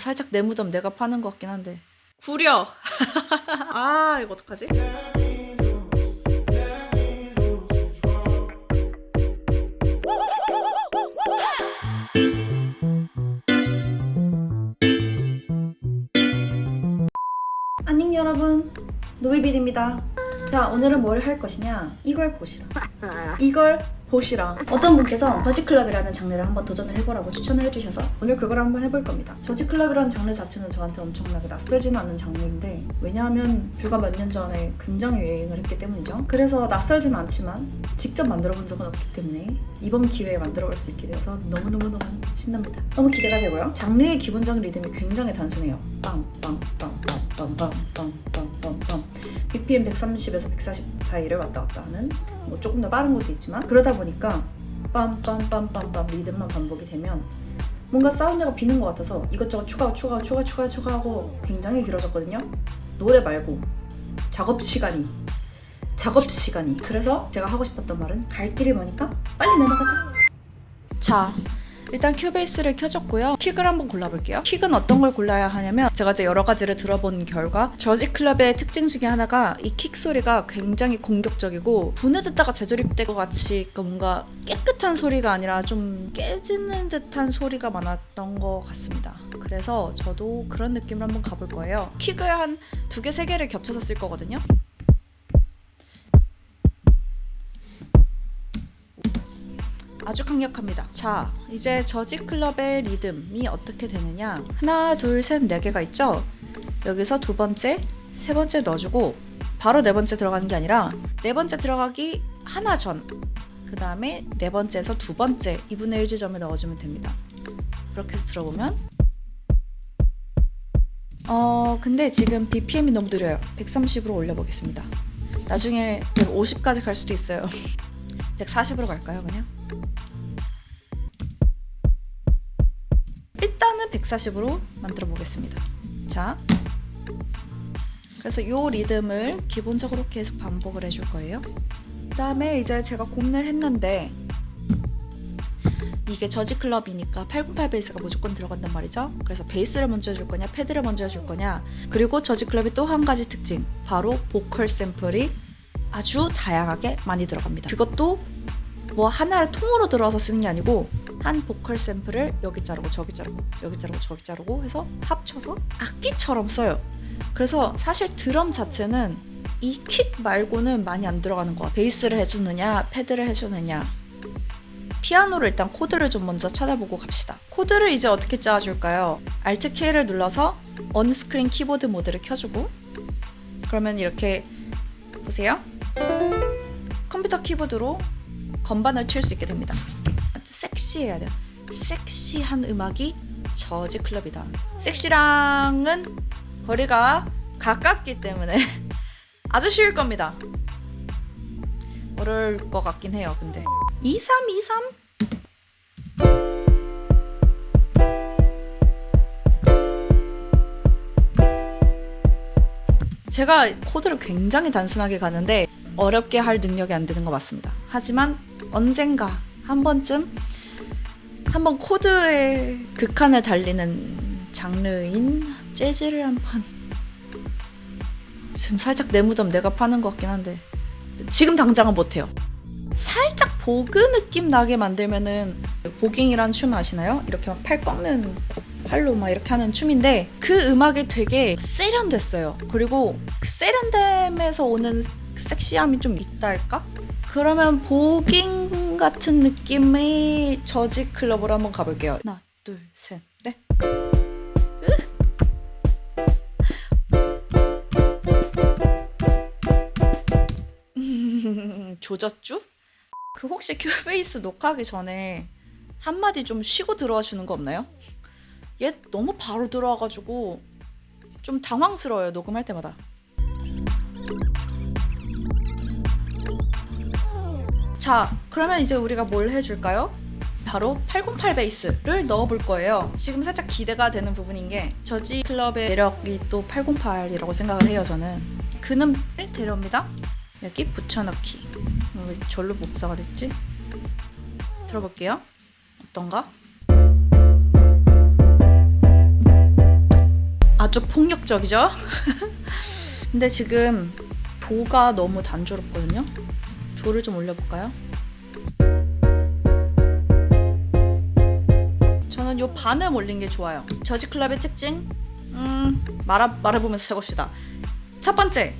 살짝 내 무덤 내가 파는 것 같긴 한데. 구려. 아, 이거 어떡하지? 안녕 여러분, 노이빌입니다. 자, 오늘은 뭘 할 것이냐, 이걸 보시라. 이걸 보시라. 어떤 분께서 저지클럽이라는 장르를 한번 도전을 해보라고 추천을 해주셔서 오늘 그걸 한번 해볼 겁니다. 저지클럽이라는 장르 자체는 저한테 엄청나게 낯설지는 않는 장르인데, 왜냐하면 불과 몇 년 전에 굉장히 유행을 했기 때문이죠. 그래서 낯설지는 않지만 직접 만들어본 적은 없기 때문에 이번 기회에 만들어볼 수 있게 되어서 너무너무너무 신납니다. 너무 기대가 되고요. 장르의 기본적인 리듬이 굉장히 단순해요. 빵빵빵빵빵빵빵빵빵 BPM 130에서 140 사이를 왔다 갔다 하는, 뭐 조금 더 빠른 것도 있지만, 그러다 보니까 빰빰빰빰빰 리듬만 반복이 되면 뭔가 사운드가 비는 것 같아서 이것저것 추가하고 굉장히 길어졌거든요. 노래 말고 작업 시간이. 그래서 제가 하고 싶었던 말은 갈 길이 머니까 빨리 넘어가자. 자, 일단 큐베이스를 켜줬고요. 킥을 한번 골라볼게요. 킥은 어떤 걸 골라야 하냐면, 제가 이제 여러 가지를 들어본 결과 저지클럽의 특징 중에 하나가 이 킥 소리가 굉장히 공격적이고, 분해 듣다가 재조립된 것 같이 뭔가 깨끗한 소리가 아니라 좀 깨지는 듯한 소리가 많았던 것 같습니다. 그래서 저도 그런 느낌으로 한번 가볼 거예요. 킥을 한 2개, 3개를 겹쳐서 쓸 거거든요. 아주 강력합니다. 자, 이제 저지클럽의 리듬이 어떻게 되느냐, 하나, 둘, 셋, 4개가 있죠. 여기서 2번째, 3번째 넣어주고 바로 4번째 들어가는 게 아니라 4번째 들어가기 하나 전, 그 다음에 4번째에서 2번째 2분의 1 지점을 넣어주면 됩니다. 그렇게 해서 들어보면 근데 지금 BPM이 너무 느려요. 130으로 올려보겠습니다. 나중에 150까지 갈 수도 있어요. 140으로 갈까요, 그냥? 일단은 140으로 만들어 보겠습니다. 자, 그래서 이 리듬을 기본적으로 계속 반복을 해줄 거예요. 그 다음에 이제 제가 고민을 했는데, 이게 저지클럽이니까 808 베이스가 무조건 들어간단 말이죠. 그래서 베이스를 먼저 해줄 거냐, 패드를 먼저 해줄 거냐. 그리고 저지클럽이 또 한 가지 특징, 바로 보컬 샘플이 아주 다양하게 많이 들어갑니다. 그것도 뭐 하나를 통으로 들어서 쓰는 게 아니고, 한 보컬 샘플을 여기 자르고 저기 자르고 여기 자르고 저기 자르고 해서 합쳐서 악기처럼 써요. 그래서 사실 드럼 자체는 이 킥 말고는 많이 안 들어가는 것 같아요. 베이스를 해주느냐, 패드를 해주느냐. 피아노를 일단 코드를 좀 먼저 찾아보고 갑시다. 코드를 이제 어떻게 짜줄까요? Alt K를 눌러서 언스크린 키보드 모드를 켜주고, 그러면 이렇게 보세요. 컴퓨터 키보드로 건반을 칠 수 있게 됩니다. 섹시해야 돼요. 섹시한 음악이 저지클럽이다. 섹시랑은 거리가 가깝기 때문에 아주 쉬울 겁니다. 어려울 것 같긴 해요. 근데 2323? 제가 코드를 굉장히 단순하게 가는데 어렵게 할 능력이 안 되는 거 맞습니다. 하지만 언젠가 한 번쯤 한번 코드의 극한을 달리는 장르인 재즈를 한번, 지금 살짝 내 무덤 내가 파는 것 같긴 한데 지금 당장은 못해요. 살짝 보그 느낌 나게 만들면은, 보깅이란 춤 아시나요? 이렇게 막 팔 꺾는, 팔로 막 이렇게 하는 춤인데, 그 음악이 되게 세련됐어요. 그리고 그 세련됨에서 오는 그 섹시함이 좀 있다 할까? 그러면 보깅 같은 느낌의 저지클럽으로 한번 가볼게요. 하나, 둘, 셋, 넷. 조졌죠? 그 혹시 큐베이스 녹화하기 전에 한마디 좀 쉬고 들어와 주는 거 없나요? 얘 너무 바로 들어와가지고 좀 당황스러워요, 녹음할 때마다. 자, 그러면 이제 우리가 뭘 해줄까요? 바로 808 베이스를 넣어볼 거예요. 지금 살짝 기대가 되는 부분인 게, 저지클럽의 매력이 또 808이라고 생각을 해요. 저는 그는 데려옵니다. 여기 붙여넣기. 왜 절로 복사가 됐지? 들어볼게요. 어떤가? 아주 폭력적이죠? 근데 지금 조가 너무 단조롭거든요. 조를 좀 올려볼까요? 저는 요 반음 올린 게 좋아요. 저지 클럽의 특징? 말해보면서 해봅시다. 첫 번째,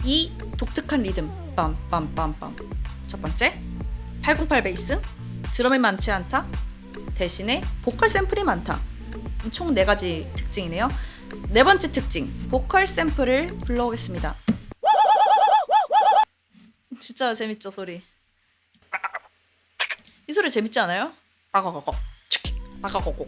이 독특한 리듬 빰빰빰빰. 첫 번째, 808 베이스, 드럼이 많지 않다. 대신에 보컬 샘플이 많다. 총 4가지 특징이네요. 네 번째 특징, 보컬 샘플을 불러오겠습니다. 진짜 재밌죠, 소리. 이 소리 재밌지 않아요? 빠가가고 빠가고고.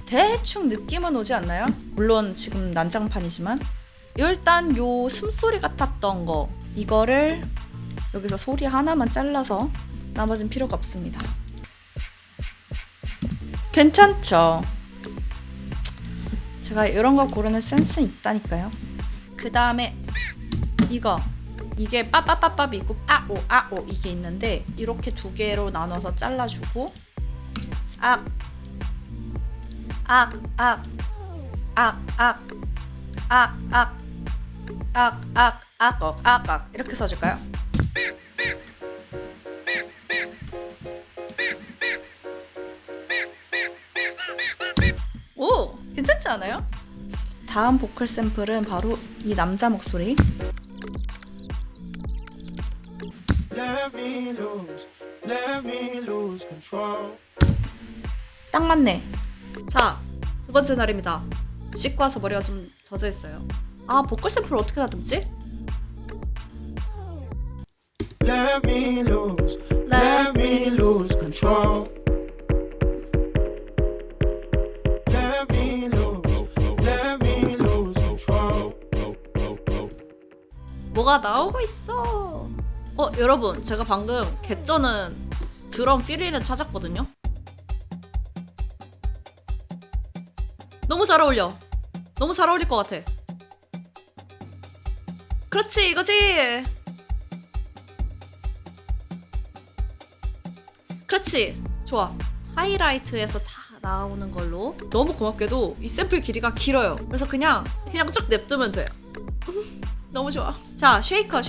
대충 느낌은 오지 않나요? 물론 지금 난장판이지만 일단 요 숨소리 같았던 거 이거를 여기서 소리 하나만 잘라서 나머진 필요가 없습니다. 괜찮죠? 제가 이런 거 고르는 센스는 있다니까요. 그 다음에 이게 빠빠빠빠비 있고 아오 이게 있는데 이렇게 2개로 나눠서 잘라주고 이렇게 써줄까요? 오! 괜찮지 않아요? 다음 보컬 샘플은 바로 이 남자 목소리. 딱 맞네. 자, 2번째 날입니다. 씻고 와서 머리가 좀 젖어 있어요. 아, 보컬 샘플 어떻게 다듬지? Let me lose control. 뭐가 나오고 있어. 여러분, 제가 방금 개쩌는 드럼 필리를 찾았거든요. 너무 잘 어울려. 너무 잘 어울릴 것 같아. 그렇지, 이거지. 그렇지, 좋아. 하이라이트에서 다 나오는 걸로. 너무 고맙게도 이 샘플 길이가 길어요. 그래서 그냥 쭉 냅두면 돼요. 너무 좋아. 자, 쉐이커.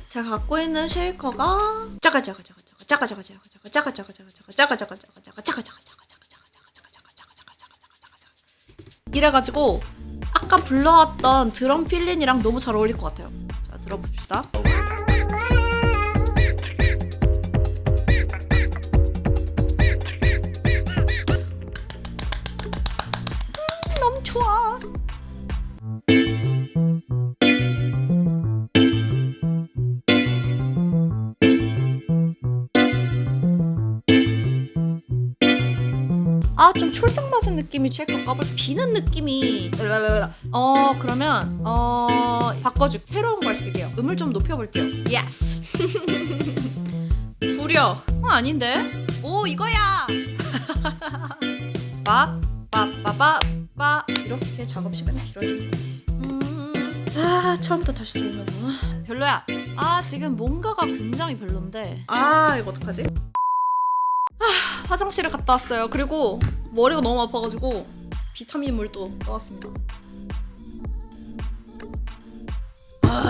제가 갖고 있는 쉐이커가 이래가지고 아까 불러왔던 드럼 필린이랑 너무 잘 어울릴 것 같아요. 자, 들어봅시다. 너무 좋아. 좀 촐싹 맞은 느낌이 쉐이커 껍을 비는 느낌이. 그러면 바꿔줄게. 새로운 걸 쓸게요. 음을 좀 높여볼게요. 예스. 구려. 아닌데? 오, 이거야. 빠빠빠빠빠 이렇게 작업 시간이 길어지는 거지. 처음부터 다시 들으면서 별로야. 지금 뭔가가 굉장히 별론데. 이거 어떡하지? 화장실을 갔다 왔어요. 그리고 머리가 너무 아파가지고 비타민 물도 떠왔습니다.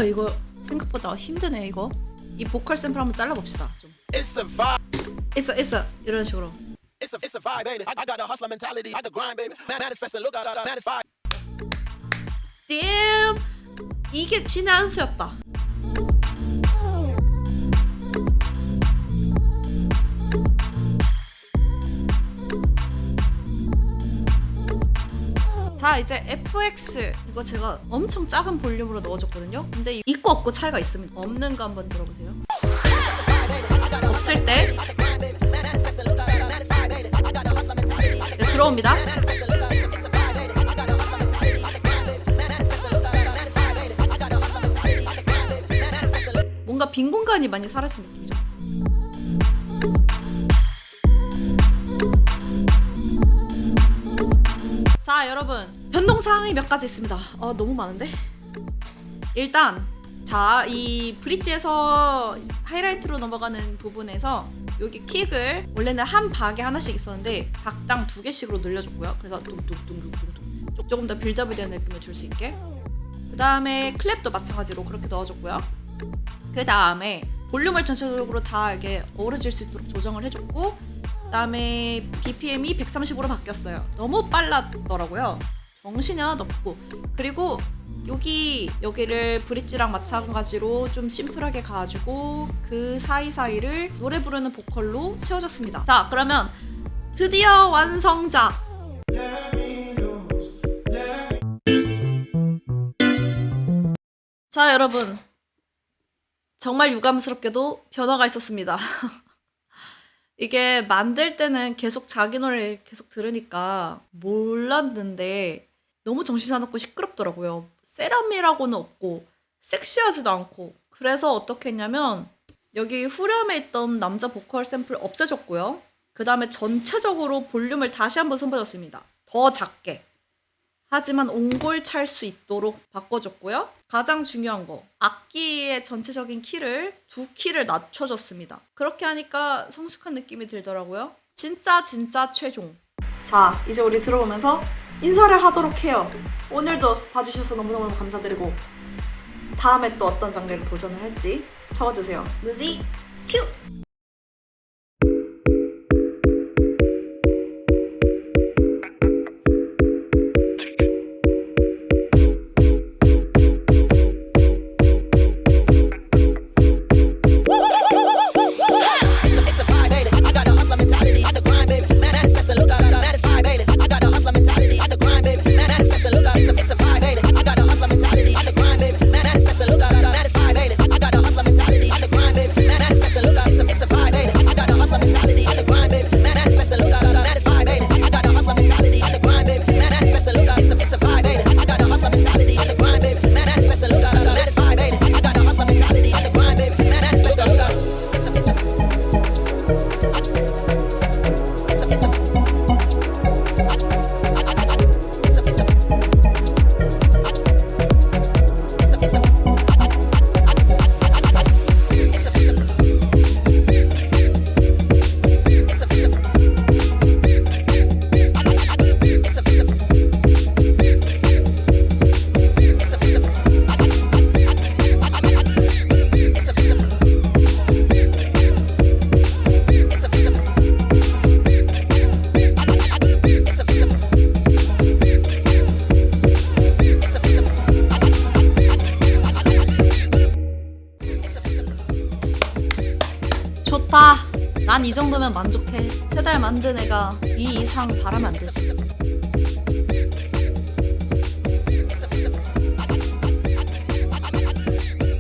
이거 생각보다 힘드네. 이거 이 보컬 샘플 한번 잘라봅시다. 좀. It's 이런 식으로. It's a vibe, baby. I got a hustler mentality. I got grind, baby. Manifest and look at that. Manify. Damn. 이게 신의 한 수였다. 자, 이제 FX 이거 제가 엄청 작은 볼륨으로 넣어줬거든요. 근데 있고 없고 차이가 있습니다. 없는 거 한번 들어보세요. 없을 때 이제 들어옵니다. 뭔가 빈 공간이 많이 사라진 느낌이죠. 자, 여러분, 변동사항이 몇 가지 있습니다. 너무 많은데? 일단 자, 이 브릿지에서 하이라이트로 넘어가는 부분에서 여기 킥을 원래는 한 박에 하나씩 있었는데 박당 2개씩으로 늘려줬고요. 그래서 둥둥둥둥둥 조금 더 빌드업이 되는 느낌을 줄 수 있게. 그 다음에 클랩도 마찬가지로 그렇게 넣어줬고요. 그 다음에 볼륨을 전체적으로 다 이게 어우러질 수 있도록 조정을 해줬고, 그 다음에 BPM이 130으로 바뀌었어요. 너무 빨랐더라고요. 정신이 하나도 없고. 그리고 여기를 브릿지랑 마찬가지로 좀 심플하게 가지고 그 사이사이를 노래 부르는 보컬로 채워줬습니다. 자, 그러면 드디어 완성작! 자, 여러분, 정말 유감스럽게도 변화가 있었습니다. 이게 만들 때는 계속 자기 노래 계속 들으니까 몰랐는데 너무 정신사납고 시끄럽더라고요. 세련미라고는 없고 섹시하지도 않고. 그래서 어떻게 했냐면 여기 후렴에 있던 남자 보컬 샘플 없애줬고요. 그 다음에 전체적으로 볼륨을 다시 한번 손봐줬습니다. 더 작게. 하지만 옹골 찰 수 있도록 바꿔줬고요. 가장 중요한 거, 악기의 전체적인 키를 2키를 낮춰줬습니다. 그렇게 하니까 성숙한 느낌이 들더라고요. 진짜 최종. 자, 이제 우리 들어보면서 인사를 하도록 해요. 오늘도 봐주셔서 너무너무 감사드리고 다음에 또 어떤 장르를 도전을 할지 적어주세요. 무지 퓨! 좋다. 난 이 정도면 만족해. 3달 만든 애가 이 이상 바라면 안 되지.